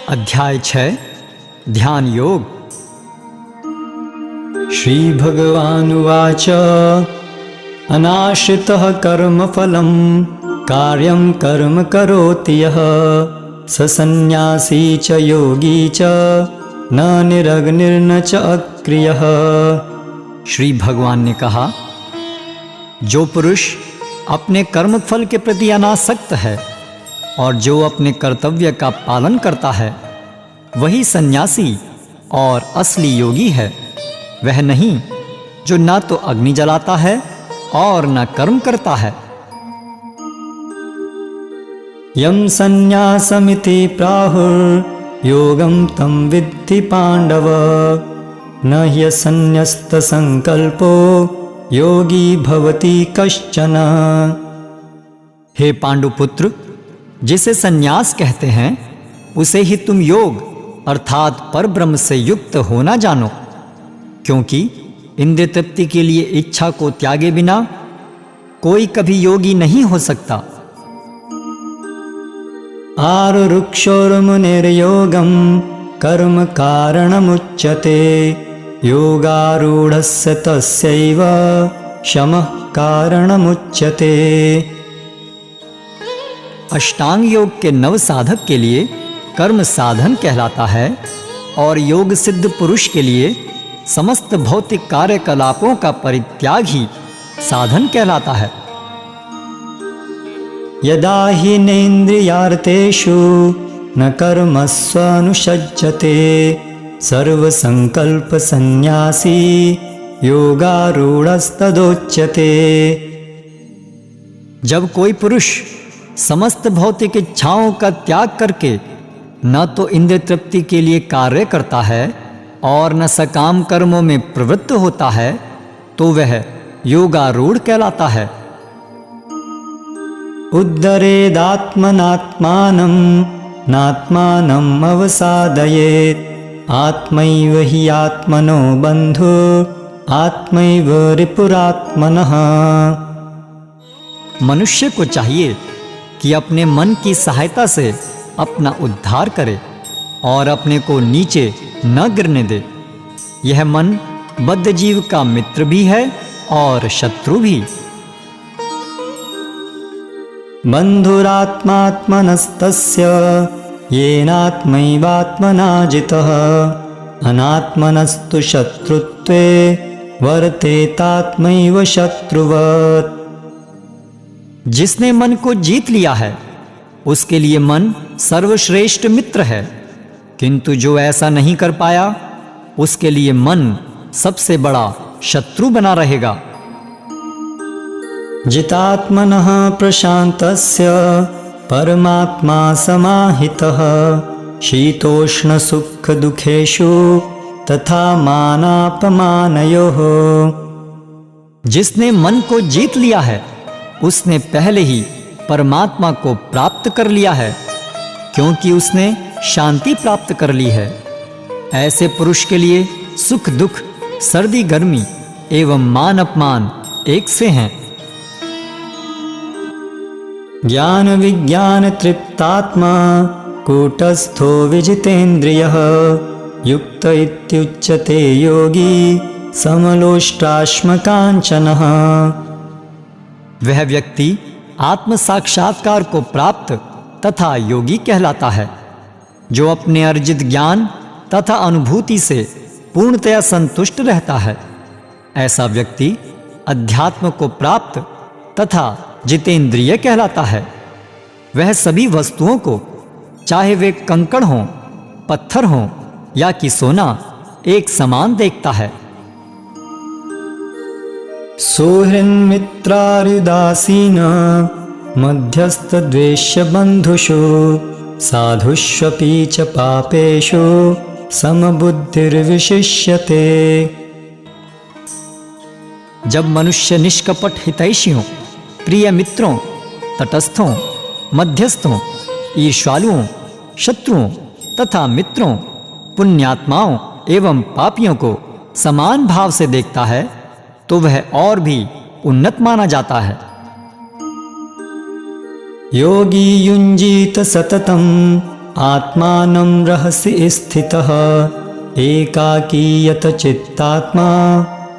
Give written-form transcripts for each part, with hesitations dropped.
अध्याय 6 ध्यान योग। श्री भगवानुवाच अनाश्रितः कर्मफलं कार्यं कर्म करोति यः स सन्न्यासी च योगी च न निरग्निर्न च अक्रियः। श्री भगवान ने कहा, जो पुरुष अपने कर्मफल के प्रति अनासक्त है और जो अपने कर्तव्य का पालन करता है वही सन्यासी और असली योगी है। वह नहीं जो ना तो अग्नि जलाता है और न कर्म करता है। यं सन्न्यासमिति प्राहुर्योगं तं विद्धि पाण्डव न ह्यसन्न्यस्तसंकल्पो योगी भवति कश्चन। हे पांडुपुत्र, जिसे सन्यास कहते हैं उसे ही तुम योग अर्थात परब्रह्म से युक्त होना जानो, क्योंकि इंद्रिय तृप्ति के लिए इच्छा को त्यागे बिना कोई कभी योगी नहीं हो सकता। आरुरुक्षोर्मुनिर्योगं कर्म कारणमुच्यते योगारूढ़स्य तस्यैव शमः कारणमुच्यते। अष्टांग योग के नव साधक के लिए कर्म साधन कहलाता है और योग सिद्ध पुरुष के लिए समस्त भौतिक कार्यकलापों का परित्याग ही साधन कहलाता है। यदा हि नेन्द्रियार्थेषु न कर्मस्वनुषज्जते सर्वसंकल्प सन्न्यासी योगारूढ़स्तदोच्यते। जब कोई पुरुष समस्त भौतिक इच्छाओं का त्याग करके न तो इंद्रिय तृप्ति के लिए कार्य करता है और न सकाम कर्मों में प्रवृत्त होता है तो वह योगारूढ़ कहलाता है। उद्धरेदात्मनात्मानं नात्मानम् अवसादयेत् आत्मैव हि आत्मनो बन्धु आत्मैव रिपुरात्मनः। मनुष्य को चाहिए कि अपने मन की सहायता से अपना उद्धार करे और अपने को नीचे न गिरने दे। यह मन बद्ध जीव का मित्र भी है और शत्रु भी। बन्धुरात्मात्मनस्तस्य येनात्मैवात्मना जितः अनात्मनस्तु शत्रुत्वे वर्तेतात्मैव शत्रुवत्। जिसने मन को जीत लिया है उसके लिए मन सर्वश्रेष्ठ मित्र है, किंतु जो ऐसा नहीं कर पाया उसके लिए मन सबसे बड़ा शत्रु बना रहेगा। जितात्मनः प्रशान्तस्य परमात्मा समाहितः शीतोष्ण सुख दुखेषु तथा मानापमानयोः। जिसने मन को जीत लिया है उसने पहले ही परमात्मा को प्राप्त कर लिया है, क्योंकि उसने शांति प्राप्त कर ली है। ऐसे पुरुष के लिए सुख दुख, सर्दी गर्मी एवं मान अपमान एक से हैं। ज्ञान विज्ञान तृप्तात्मा कूटस्थो विजितेन्द्रियः युक्त इत्युच्यते योगी समलोष्टाश्मकाञ्चनः। वह व्यक्ति आत्म साक्षात्कार को प्राप्त तथा योगी कहलाता है, जो अपने अर्जित ज्ञान तथा अनुभूति से पूर्णतया संतुष्ट रहता है। ऐसा व्यक्ति अध्यात्म को प्राप्त तथा जितेंद्रिय कहलाता है। वह सभी वस्तुओं को, चाहे वे कंकड़ हों, पत्थर हों या कि सोना, एक समान देखता है। सुहृन्मित्रार्युदासीन मध्यस्थद्वेष्य बन्धुषु साधुष्वपि च पापेषु समबुद्धिर्विशिष्यते। जब मनुष्य निष्कपट हितैषियों, प्रिय मित्रों, तटस्थों, मध्यस्थों, ईर्ष्वालुओं, शत्रुओं तथा मित्रों, पुण्यात्माओं एवं पापियों को समान भाव से देखता है तो वह और भी उन्नत माना जाता है। योगी युञ्जीत सततम् आत्मानं रहसि स्थितः एकाकी यत चित्तात्मा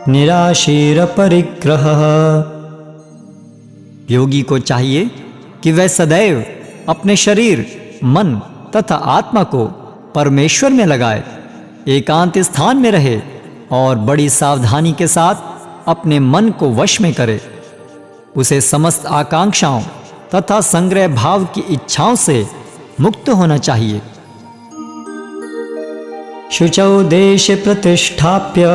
निराशीरपरिग्रहः। योगी को चाहिए कि वह सदैव अपने शरीर, मन तथा आत्मा को परमेश्वर में लगाए, एकांत स्थान में रहे और बड़ी सावधानी के साथ अपने मन को वश में करे। उसे समस्त आकांक्षाओं तथा संग्रह भाव की इच्छाओं से मुक्त होना चाहिए। शुचौ देशे प्रतिष्ठाप्य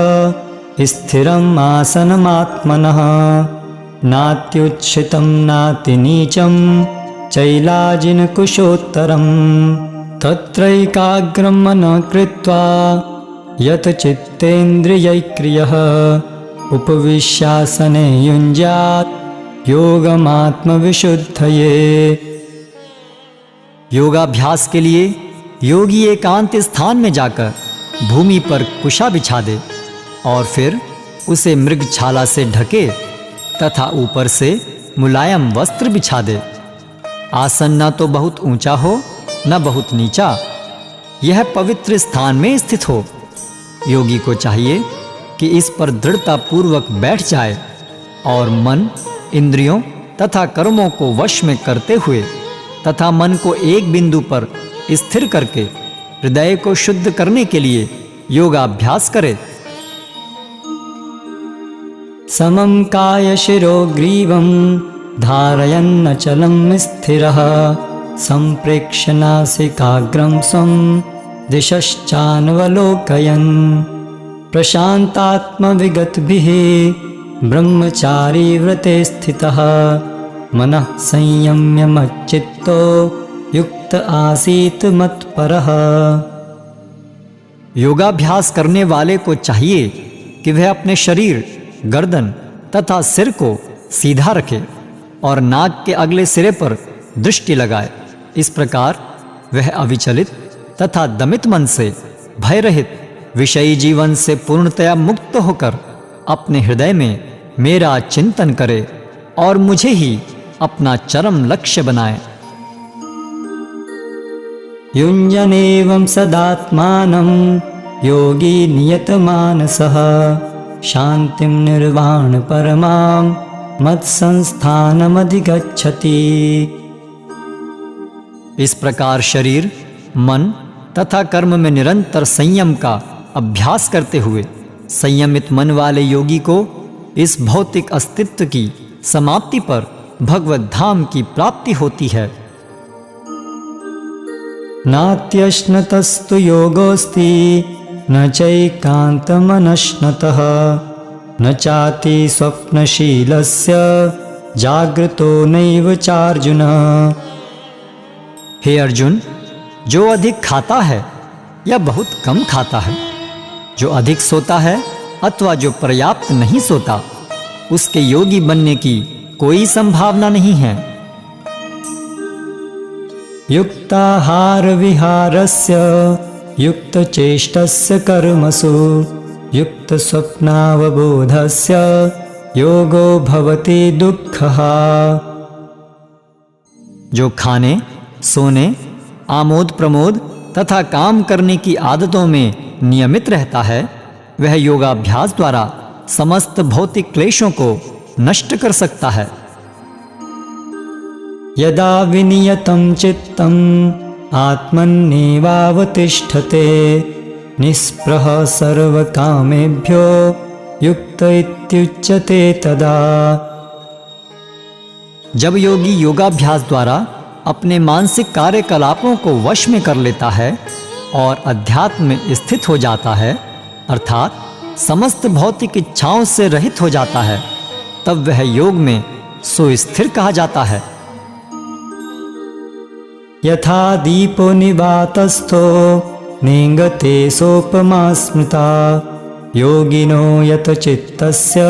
स्थिरम् आसनमात्मनः नात्युच्छ्रितं नातिनीचं चैलाजिनकुशोत्तरम् तत्रैकाग्रं मनः कृत्वा यत् चित्तेन्द्रियैक्रियः उपविश्यासने युञ्ज्यात् योगमात्मविशुद्धये। योगाभ्यास के लिए योगी एकांत स्थान में जाकर भूमि पर कुशा बिछा दे और फिर उसे मृगछाला से ढके तथा ऊपर से मुलायम वस्त्र बिछा दे। आसन न तो बहुत ऊंचा हो न बहुत नीचा, यह पवित्र स्थान में स्थित हो। योगी को चाहिए कि इस पर दृढ़ता पूर्वक बैठ जाए और मन, इंद्रियों तथा कर्मों को वश में करते हुए तथा मन को एक बिंदु पर स्थिर करके हृदय को शुद्ध करने के लिए योगाभ्यास करे। समं कायशिरो ग्रीवं धारयन्नचलं स्थिरः सम्प्रेक्ष्य नासिकाग्रं स्वं दिशश्चानवलोकयन् प्रशान्तात्मविगतभिः ब्रह्मचारी व्रते स्थितः मनः संयम्य मच्चित्तो युक्त आसीत मत्परः। योगाभ्यास करने वाले को चाहिए कि वह अपने शरीर, गर्दन तथा सिर को सीधा रखे और नाक के अगले सिरे पर दृष्टि लगाए। इस प्रकार वह अविचलित तथा दमित मन से, भय रहित, विषयी जीवन से पूर्णतया मुक्त होकर अपने हृदय में मेरा चिंतन करे और मुझे ही अपना चरम लक्ष्य बनाए। युञ्जनेवं सदात्मानं योगी नियतमानसः शान्तिं निर्वाण परमां मत्संस्थानमधिगच्छति। इस प्रकार शरीर, मन तथा कर्म में निरंतर संयम का अभ्यास करते हुए संयमित मन वाले योगी को इस भौतिक अस्तित्व की समाप्ति पर भगवत धाम की प्राप्ति होती है। नात्यश्नतस्तु योगोऽस्ति न चैकान्तमनश्नतः न चाति स्वप्नशीलस्य जागृतो नैव चार्जुन। हे अर्जुन, जो अधिक खाता है या बहुत कम खाता है, जो अधिक सोता है अथवा जो पर्याप्त नहीं सोता, उसके योगी बनने की कोई संभावना नहीं है। युक्ताहार विहारस्य युक्तचेष्टस्य कर्मसु युक्तस्वप्नावबोधस्य योगो भवति दुःखः। जो खाने, सोने, आमोद प्रमोद तथा काम करने की आदतों में नियमित रहता है, वह योगाभ्यास द्वारा समस्त भौतिक क्लेशों को नष्ट कर सकता है। यदा विनियतं चित्तम् आत्मन्नेवावतिष्ठते निःस्पृहः सर्वकामेभ्यो युक्त इत्युच्यते तदा। जब योगी योगाभ्यास द्वारा अपने मानसिक कार्यकलापों को वश में कर लेता है और अध्यात्म में स्थित हो जाता है, अर्थात समस्त भौतिक इच्छाओं से रहित हो जाता है, तब वह योग में सुस्थिर कहा जाता है। यथा दीपो निवातस्थो नेङ्गते सोपमा स्मृता योगिनो यत चित्तस्य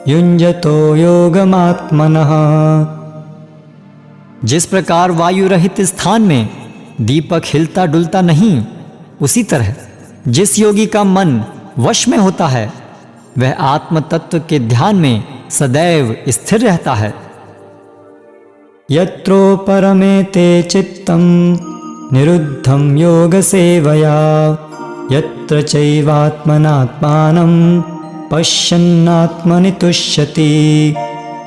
युञ्जतो योगमात्मनः। जिस प्रकार वायु रहित स्थान में दीपक हिलता डुलता नहीं, उसी तरह जिस योगी का मन वश में होता है, वह आत्म तत्व के ध्यान में सदैव स्थिर रहता है। यत्रो परमेते चित्तं निरुद्धं योगसेवया यत्र चैवात्मनात्मानं पश्यन्नात्मनि तुष्यति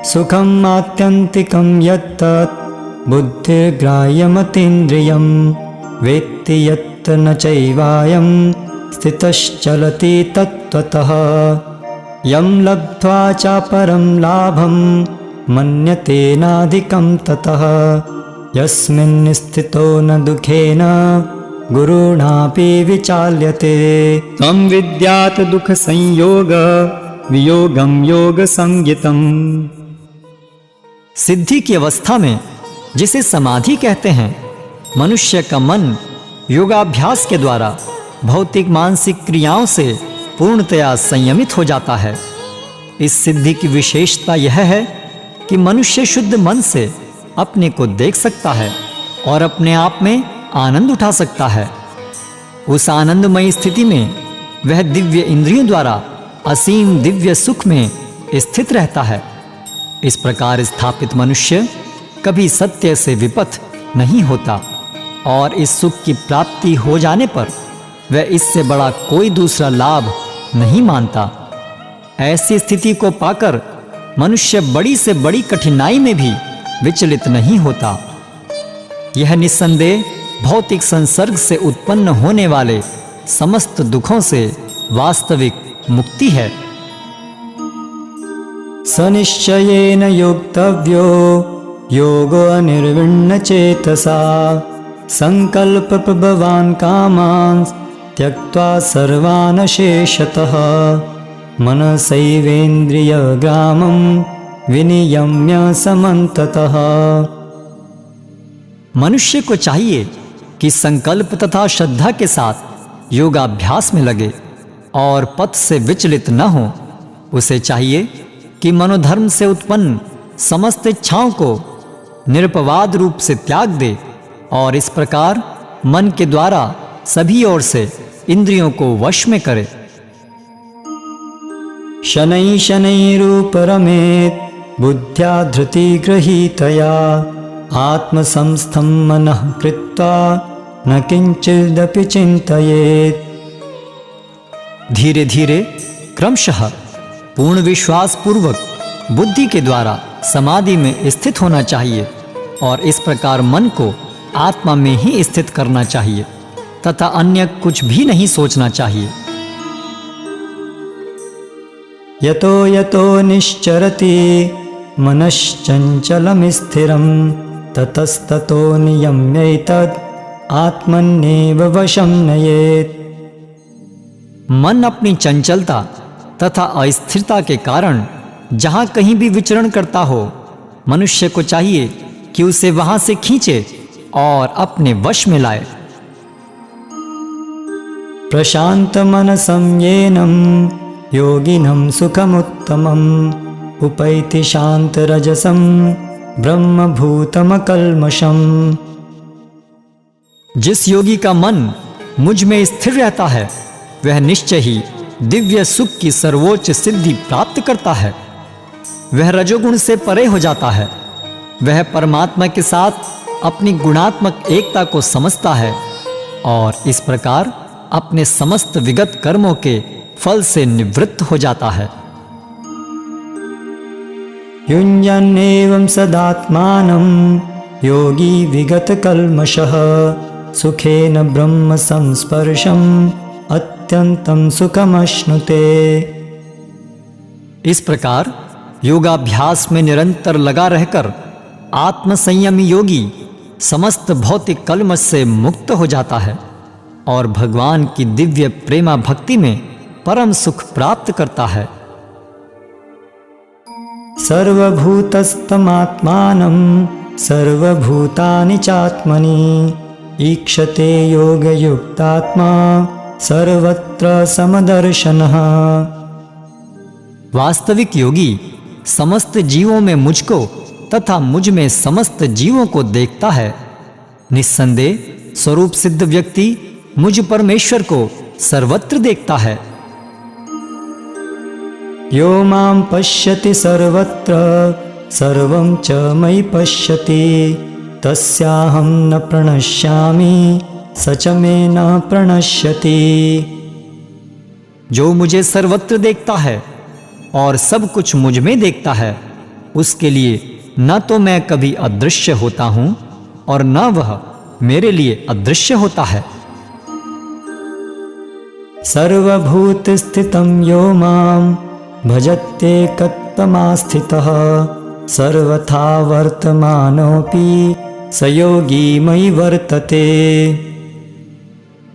सुखम् आत्यन्तिकं यत्तत् बुद्धिर्ग्राह्यमतीन्द्रियं वेत्ति यत् न चैवायं स्थितश्चलति तत्त्वतः यं लब्ध्वा चापरं लाभं मन्यते नाधिकं ततः यस्मिन् स्थितो न दुःखेन गुरुणापि विचाल्यते तं विद्यात् दुःखसंयोग वियोगं योगसंज्ञितम्। सिद्धि की अवस्था में, जिसे समाधि कहते हैं, मनुष्य का मन योगाभ्यास के द्वारा भौतिक मानसिक क्रियाओं से पूर्णतया संयमित हो जाता है। इस सिद्धि की विशेषता यह है कि मनुष्य शुद्ध मन से अपने को देख सकता है और अपने आप में आनंद उठा सकता है। उस आनंदमयी स्थिति में वह दिव्य इंद्रियों द्वारा असीम दिव्य सुख में स्थित रहता है। इस प्रकार स्थापित मनुष्य कभी सत्य से विपथ नहीं होता और इस सुख की प्राप्ति हो जाने पर वह इससे बड़ा कोई दूसरा लाभ नहीं मानता। ऐसी स्थिति को पाकर मनुष्य बड़ी से बड़ी कठिनाई में भी विचलित नहीं होता। यह निस्संदेह भौतिक संसर्ग से उत्पन्न होने वाले समस्त दुखों से वास्तविक मुक्ति है। सनिश्चयेन योक्तव्यो योगो अनिर्विण्ण चेतसा संकल्पप्रभवान् कामान् त्यक्त्वा सर्वान् शेषतः मनसैवेन्द्रियग्रामं विनियम्य समन्ततः। मनुष्य को चाहिए कि संकल्प तथा श्रद्धा के साथ योगाभ्यास में लगे और पथ से विचलित न हो। उसे चाहिए कि मनोधर्म से उत्पन्न समस्त इच्छाओं को निरपवाद रूप से त्याग दे और इस प्रकार मन के द्वारा सभी ओर से इंद्रियों को वश में करे। शनै शनैरुपरमेत् बुद्ध्या धृतिगृहीतया आत्मसंस्थं मनः कृत्वा न किंचिदपि चिंतयेत्। धीरे धीरे क्रमशः पूर्ण विश्वास पूर्वक बुद्धि के द्वारा समाधि में स्थित होना चाहिए और इस प्रकार मन को आत्मा में ही स्थित करना चाहिए तथा अन्य कुछ भी नहीं सोचना चाहिए। यतो यतो निश्चरति मनश्चंचलम स्थिरं ततस्ततो नियम्यैतद् आत्मन्येव वशं नयेत्। मन अपनी चंचलता तथा अस्थिरता के कारण जहाँ कहीं भी विचरण करता हो, मनुष्य को चाहिए कि उसे वहां से खींचे और अपने वश में लाए। प्रशांत मनसं येनं योगिनं सुखमुत्तमम् उपैति शांतरजसं ब्रह्मभूतमकल्मषम्। जिस योगी का मन मुझ में स्थिर रहता है वह निश्चय ही दिव्य सुख की सर्वोच्च सिद्धि प्राप्त करता है। वह रजोगुण से परे हो जाता है। वह परमात्मा के साथ अपनी गुणात्मक एकता को समझता है और इस प्रकार अपने समस्त विगत कर्मों के फल से निवृत्त हो जाता है। युञ्जन्नेवं सदात्मानं योगी विगत कल्मषः सुखेन ब्रह्म संस्पर्शम् अत्यंतं सुखमश्नुते। इस प्रकार योगाभ्यास में निरंतर लगा रहकर आत्मसंयमी योगी समस्त भौतिक कल्मष से मुक्त हो जाता है और भगवान की दिव्य प्रेमा भक्ति में परम सुख प्राप्त करता है। सर्वभूतस्थमात्मानं सर्वभूतानि चात्मनि ईक्षते योगयुक्तात्मा सर्वत्र समदर्शनः। वास्तविक योगी समस्त जीवों में मुझको तथा मुझ में समस्त जीवों को देखता है। निस्संदेह स्वरूप सिद्ध व्यक्ति मुझ परमेश्वर को सर्वत्र देखता है। यो मां पश्यति सर्वत्र सर्वं च मयि पश्यति तस्याहं न प्रणश्यामि स च मे न प्रणश्यति। जो मुझे सर्वत्र देखता है और सब कुछ मुझ में देखता है, उसके लिए न तो मैं कभी अदृश्य होता हूं और न वह मेरे लिए अदृश्य होता है। सर्वभूतस्थितं यो मां भजत्येकत्वमास्थितः सर्वथा वर्तमानोऽपि स योगी मयि वर्तते।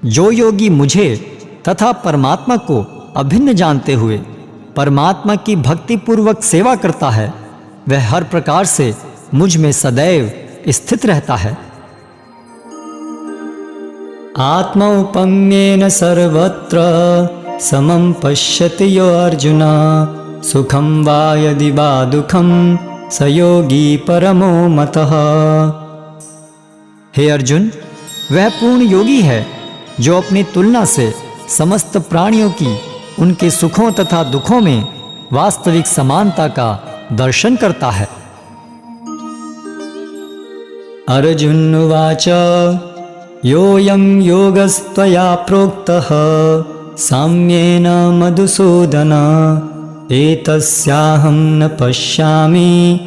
जो योगी मुझे तथा परमात्मा को अभिन्न जानते हुए परमात्मा की भक्ति पूर्वक सेवा करता है, वह हर प्रकार से मुझ में सदैव स्थित रहता है। आत्मौपम्येन सर्वत्र समं पश्यति यो अर्जुन सुखं वा यदि वा दुःखं स योगी परमो मतः। हे अर्जुन, वह पूर्ण योगी है जो अपनी तुलना से समस्त प्राणियों की उनके सुखों तथा दुखों में वास्तविक समानता का दर्शन करता है। अर्जुन उवाच योऽयं योगस्त्वया प्रोक्तः साम्येन मधुसूदन एतस्याहं न पश्यामि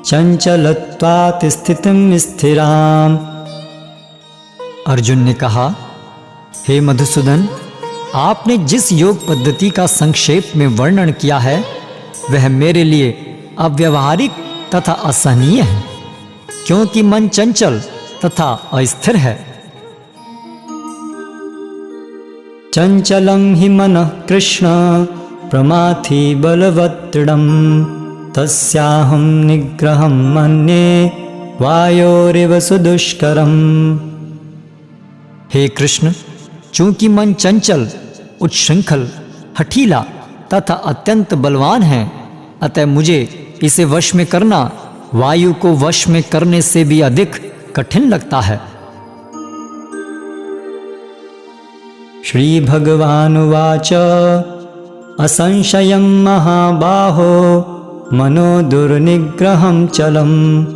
चञ्चलत्वात् स्थितिं स्थिराम्। अर्जुन ने कहा, हे मधुसूदन, आपने जिस योग पद्धति का संक्षेप में वर्णन किया है वह मेरे लिए अव्यवहारिक तथा असहनीय है, क्योंकि मन चंचल तथा अस्थिर है। चंचलं हि मनः कृष्ण प्रमाथि बलवत्तृडं तस्याहं निग्रहं मन्ये वायोरिव सुदुष्करम्। हे कृष्ण, चूंकि मन चंचल, उच्छृंखल, हठीला तथा अत्यंत बलवान है, अतः मुझे इसे वश में करना वायु को वश में करने से भी अधिक कठिन लगता है। श्री भगवानुवाच असंशयं महाबाहो मनो दुर्निग्रहं चलम्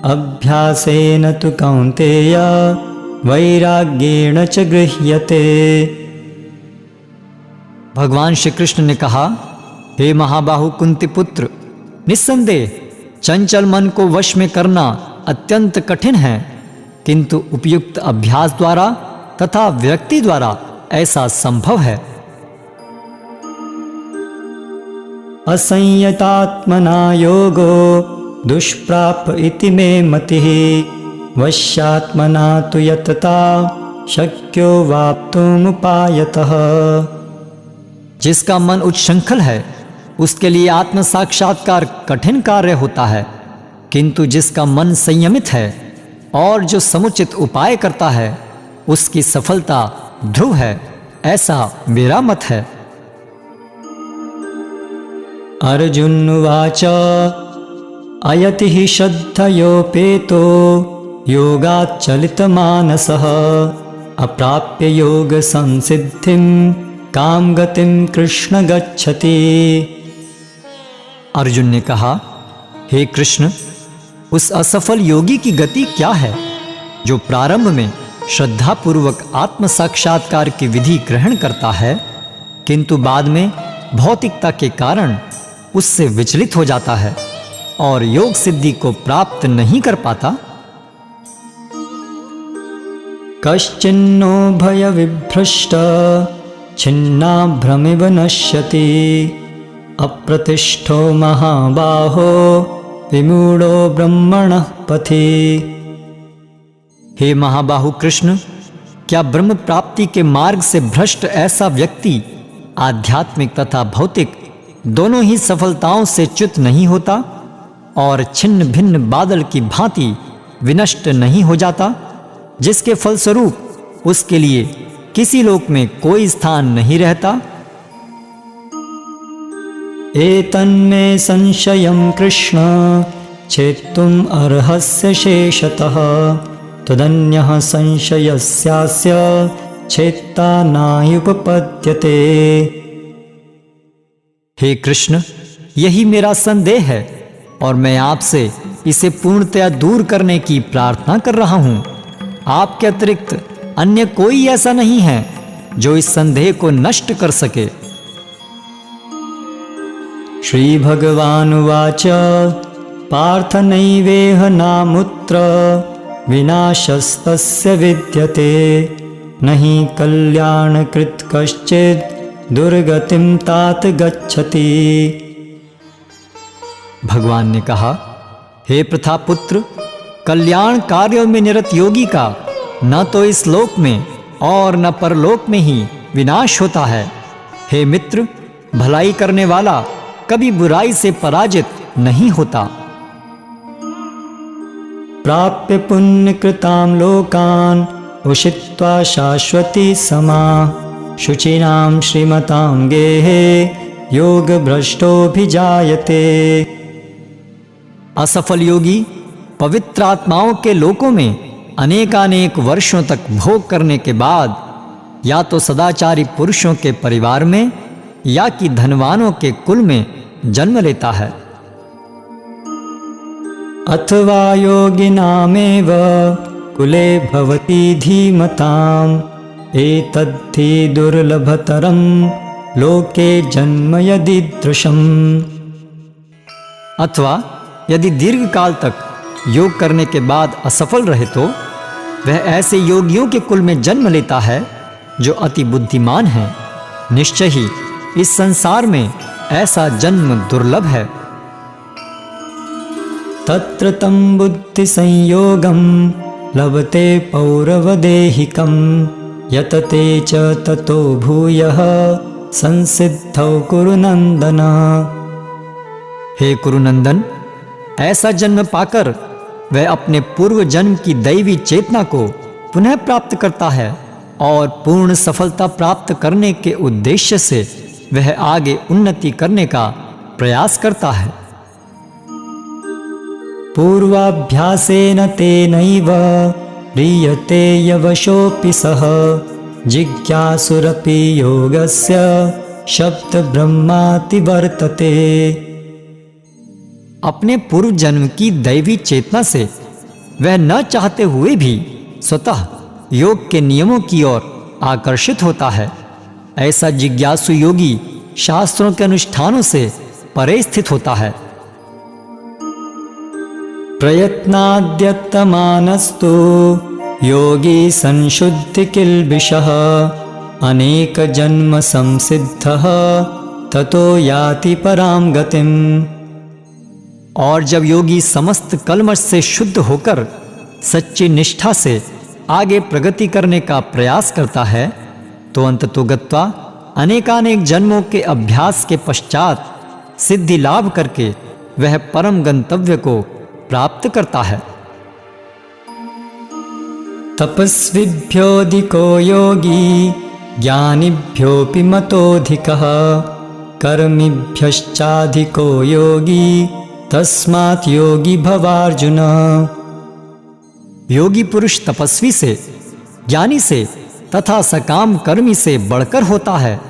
अभ्यासेन तु कौन्तेय वैराग्येण च गृह्यते। भगवान श्री कृष्ण ने कहा, हे महाबाहु कुंती पुत्र, निस्संदेह चंचल मन को वश में करना अत्यंत कठिन है, किंतु उपयुक्त अभ्यास द्वारा तथा व्यक्ति द्वारा ऐसा संभव है। असंयतात्मना योगो दुष्प्राप इति मे मतिः वश्यात्मना तु यतता शक्यो वाप्तुमुपायतः। जिसका मन उच्छृंखल है उसके लिए आत्म साक्षात्कार कठिन कार्य होता है, किंतु जिसका मन संयमित है और जो समुचित उपाय करता है उसकी सफलता ध्रुव है, ऐसा मेरा मत है। अर्जुन उवाच अयति हि श्रद्धयोपेतो योगात् चलितमानसः अप्राप्य योग संसिद्धिं काम गतिं कृष्ण गच्छति। अर्जुन ने कहा, हे कृष्ण, उस असफल योगी की गति क्या है जो प्रारंभ में श्रद्धापूर्वक आत्म साक्षात्कार की विधि ग्रहण करता है, किंतु बाद में भौतिकता के कारण उससे विचलित हो जाता है और योग सिद्धि को प्राप्त नहीं कर पाता। कश्चिन्नो भय विभ्रष्ट छिन्नाभ्रमिव नश्यति अप्रतिष्ठो महाबाहो विमूढ़ो ब्रह्मणः पथि। हे महाबाहु कृष्ण, क्या ब्रह्म प्राप्ति के मार्ग से भ्रष्ट ऐसा व्यक्ति आध्यात्मिक तथा भौतिक दोनों ही सफलताओं से च्युत नहीं होता और छिन्न भिन्न बादल की भांति विनष्ट नहीं हो जाता, जिसके फलस्वरूप उसके लिए किसी लोक में कोई स्थान नहीं रहता। एतन्मे संशयं कृष्ण छेत्तुम् अर्हस्य शेषतः तदन्यः संशयस्यास्य छेत्ता नायुपपद्यते। हे कृष्ण, यही मेरा संदेह है और मैं आपसे इसे पूर्णतया दूर करने की प्रार्थना कर रहा हूं। आपके अतिरिक्त अन्य कोई ऐसा नहीं है जो इस संदेह को नष्ट कर सके। श्री भगवानुवाच पार्थ नैवेह नामुत्र विनाशस्तस्य विद्यते नहि कल्याणकृत् कश्चित् दुर्गतिं तात गच्छति। भगवान ने कहा, हे प्रथापुत्र, कल्याण कार्यों में निरत योगी का न तो इस लोक में और न परलोक में ही विनाश होता है। हे मित्र, भलाई करने वाला कभी बुराई से पराजित नहीं होता। प्राप्य पुण्यकृतां लोकान् उषित्वा शाश्वती समा शुचिनां श्रीमतां गेहे योगभ्रष्टोऽभिजायते। असफल योगी पवित्र आत्माओं के लोकों में अनेकानेक वर्षों तक भोग करने के बाद या तो सदाचारी पुरुषों के परिवार में या कि धनवानों के कुल में जन्म लेता है। अथवा योगिनामेव कुले भवति धीमताम् एतद्धि दुर्लभतरं लोके जन्म यदीदृशम्। अथवा यदि दीर्घ काल तक योग करने के बाद असफल रहे तो वह ऐसे योगियों के कुल में जन्म लेता है जो अति बुद्धिमान हैं। निश्चय ही इस संसार में ऐसा जन्म दुर्लभ है। तत्र तं बुद्धि संयोगं लभते पौरवदेहिकं यतते च ततो भूयः संसिद्धौ कुरुनंदन। हे कुरुनंदन, ऐसा जन्म पाकर वह अपने पूर्व जन्म की दैवी चेतना को पुनः प्राप्त करता है और पूर्ण सफलता प्राप्त करने के उद्देश्य से वह आगे उन्नति करने का प्रयास करता है। पूर्वाभ्यासेन तेनैव ह्रियते यवशोऽपि सः जिज्ञासुरपि योगस्य शब्द ब्रह्माति वर्तते। अपने पूर्व जन्म की दैवी चेतना से वह न चाहते हुए भी स्वतः योग के नियमों की ओर आकर्षित होता है। ऐसा जिज्ञासु योगी शास्त्रों के अनुष्ठानों से परे स्थित होता है। प्रयत्नाद्यतमानस्तु योगी संशुद्धि किल्बिषः अनेक जन्म संसिद्धः ततो याति परां गतिम्। और जब योगी समस्त कलमश से शुद्ध होकर सच्ची निष्ठा से आगे प्रगति करने का प्रयास करता है तो अंततोगत्वा अनेकानेक जन्मों के अभ्यास के पश्चात सिद्धि लाभ करके वह परम गंतव्य को प्राप्त करता है। तपस्विभ्योऽधिको योगी ज्ञानिभ्योऽपि मतोऽधिकः कर्मिभ्यश्चाधिको योगी तस्मात् योगी भवार्जुन। योगी पुरुष तपस्वी से, ज्ञानी से तथा सकाम कर्मी से बढ़कर होता है।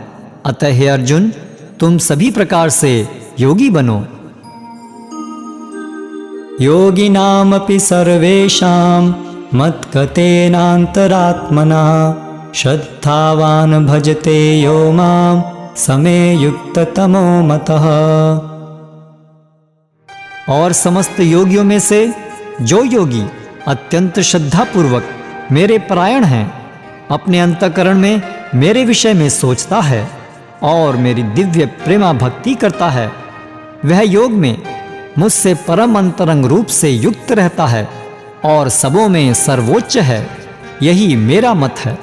अतः हे अर्जुन, तुम सभी प्रकार से योगी बनो। योगिनामपि सर्वेषां मत्गतेनान्तरात्मना श्रद्धावान् भजते यो मां समे युक्ततमो मतः। और समस्त योगियों में से जो योगी अत्यंत श्रद्धापूर्वक मेरे परायण हैं, अपने अंतःकरण में मेरे विषय में सोचता है और मेरी दिव्य प्रेमा भक्ति करता है, वह योग में मुझसे परम अंतरंग रूप से युक्त रहता है और सबों में सर्वोच्च है। यही मेरा मत है।